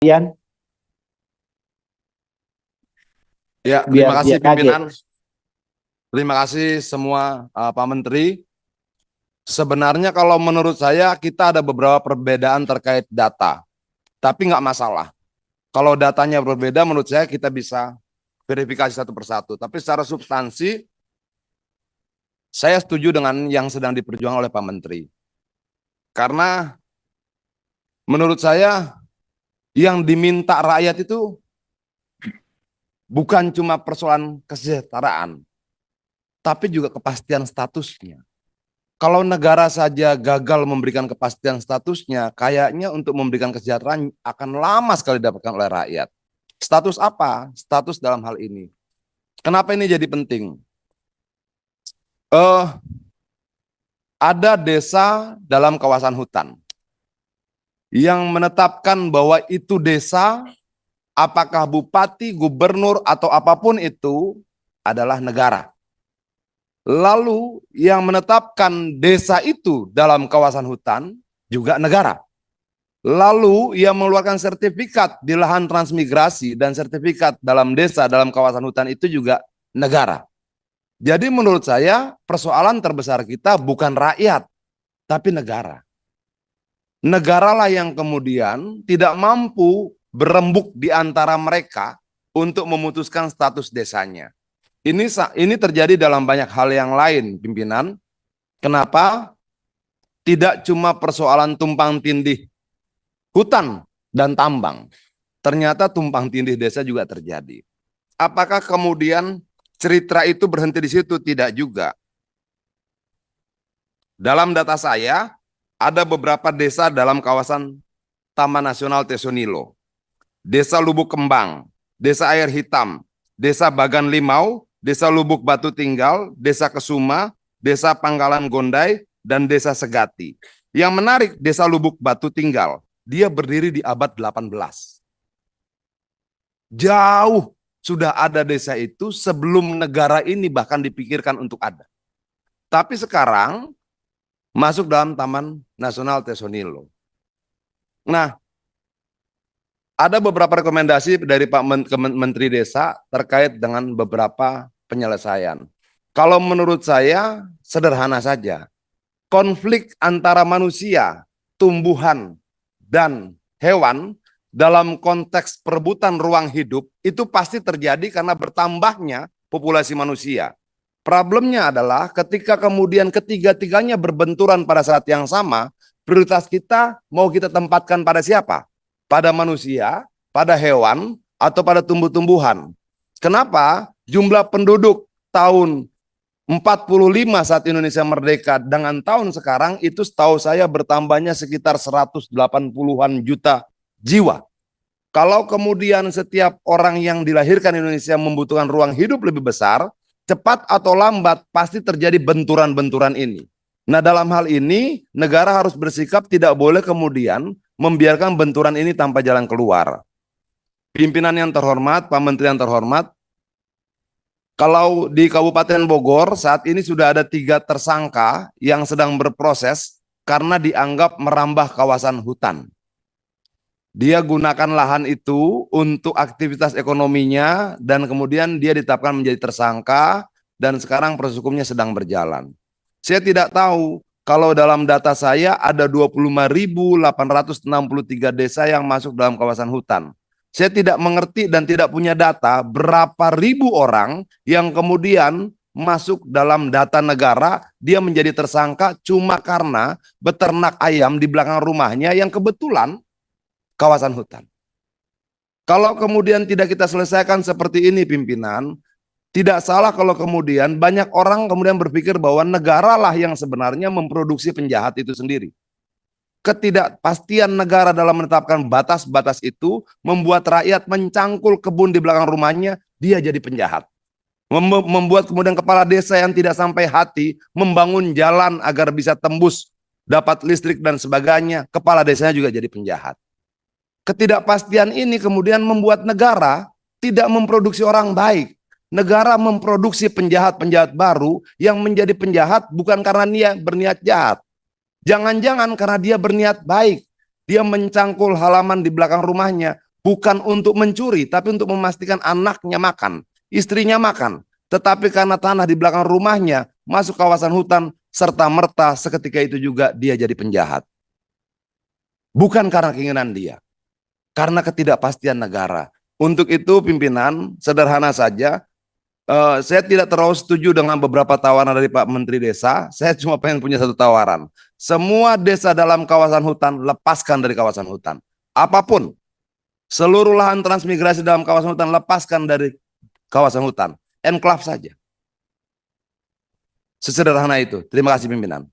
Ian, Ya, biar terima kasih dia kaget. pimpinan. Terima kasih semua Pak Menteri. Sebenarnya kalau menurut saya kita ada beberapa perbedaan terkait data, tapi nggak masalah. Kalau datanya berbeda, menurut saya kita bisa verifikasi satu persatu. Tapi secara substansi, saya setuju dengan yang sedang diperjuangkan oleh Pak Menteri. Karena menurut saya yang diminta rakyat itu bukan cuma persoalan kesejahteraan, tapi juga kepastian statusnya. Kalau negara saja gagal memberikan kepastian statusnya, kayaknya untuk memberikan kesejahteraan akan lama sekali didapatkan oleh rakyat. Status apa? Status dalam hal ini. Kenapa ini jadi penting? Ada desa dalam kawasan hutan yang menetapkan bahwa itu desa, apakah bupati, gubernur, atau apapun itu adalah negara. Lalu yang menetapkan desa itu dalam kawasan hutan juga negara. Lalu ia mengeluarkan sertifikat di lahan transmigrasi dan sertifikat dalam desa dalam kawasan hutan itu juga negara. Jadi menurut saya persoalan terbesar kita bukan rakyat, tapi negara. Negaralah yang kemudian tidak mampu berembuk di antara mereka untuk memutuskan status desanya. Ini terjadi dalam banyak hal yang lain, pimpinan. Kenapa? Tidak cuma persoalan tumpang tindih hutan dan tambang. Ternyata tumpang tindih desa juga terjadi. Apakah kemudian cerita itu berhenti di situ? Tidak juga. Dalam data saya, ada beberapa desa dalam kawasan Taman Nasional Tesonilo. Desa Lubuk Kembang, Desa Air Hitam, Desa Bagan Limau, Desa Lubuk Batu Tinggal, Desa Kesuma, Desa Pangkalan Gondai, dan Desa Segati. Yang menarik, Desa Lubuk Batu Tinggal, dia berdiri di abad 18. Jauh sudah ada desa itu sebelum negara ini bahkan dipikirkan untuk ada. Tapi sekarang masuk dalam Taman Nasional Tesonilo. Nah, ada beberapa rekomendasi dari Pak Menteri Desa terkait dengan beberapa penyelesaian. Kalau menurut saya sederhana saja. Konflik antara manusia, tumbuhan, dan hewan dalam konteks perebutan ruang hidup itu pasti terjadi karena bertambahnya populasi manusia. Problemnya adalah ketika kemudian ketiga-tiganya berbenturan pada saat yang sama, prioritas kita mau kita tempatkan pada siapa? Pada manusia, pada hewan, atau pada tumbuh-tumbuhan. Kenapa? Jumlah penduduk tahun 45 saat Indonesia merdeka dengan tahun sekarang itu setahu saya bertambahnya sekitar 180-an juta jiwa. Kalau kemudian setiap orang yang dilahirkan Indonesia membutuhkan ruang hidup lebih besar, cepat atau lambat pasti terjadi benturan-benturan ini. Nah, dalam hal ini negara harus bersikap tidak boleh kemudian membiarkan benturan ini tanpa jalan keluar. Pimpinan yang terhormat, Pak Menteri yang terhormat, kalau di Kabupaten Bogor saat ini sudah ada 3 tersangka yang sedang berproses karena dianggap merambah kawasan hutan. Dia gunakan lahan itu untuk aktivitas ekonominya dan kemudian dia ditetapkan menjadi tersangka dan sekarang proses hukumnya sedang berjalan. Saya tidak tahu kalau dalam data saya ada 25.863 desa yang masuk dalam kawasan hutan. Saya tidak mengerti dan tidak punya data berapa ribu orang yang kemudian masuk dalam data negara, dia menjadi tersangka cuma karena beternak ayam di belakang rumahnya yang kebetulan kawasan hutan. Kalau kemudian tidak kita selesaikan seperti ini pimpinan, tidak salah kalau kemudian banyak orang kemudian berpikir bahwa negara lah yang sebenarnya memproduksi penjahat itu sendiri. Ketidakpastian negara dalam menetapkan batas-batas itu membuat rakyat mencangkul kebun di belakang rumahnya, dia jadi penjahat. Membuat kemudian kepala desa yang tidak sampai hati membangun jalan agar bisa tembus, dapat listrik dan sebagainya, kepala desanya juga jadi penjahat. Ketidakpastian ini kemudian membuat negara tidak memproduksi orang baik. Negara memproduksi penjahat-penjahat baru yang menjadi penjahat bukan karena dia berniat jahat. Jangan-jangan karena dia berniat baik, dia mencangkul halaman di belakang rumahnya, bukan untuk mencuri, tapi untuk memastikan anaknya makan, istrinya makan. Tetapi karena tanah di belakang rumahnya masuk kawasan hutan, serta merta seketika itu juga dia jadi penjahat. Bukan karena keinginan dia, karena ketidakpastian negara. Untuk itu pimpinan, sederhana saja, saya tidak terlalu setuju dengan beberapa tawaran dari Pak Menteri Desa. Saya cuma pengen punya satu tawaran. Semua desa dalam kawasan hutan, lepaskan dari kawasan hutan. Apapun, seluruh lahan transmigrasi dalam kawasan hutan, lepaskan dari kawasan hutan. Enclave saja. Sesederhana itu. Terima kasih pimpinan.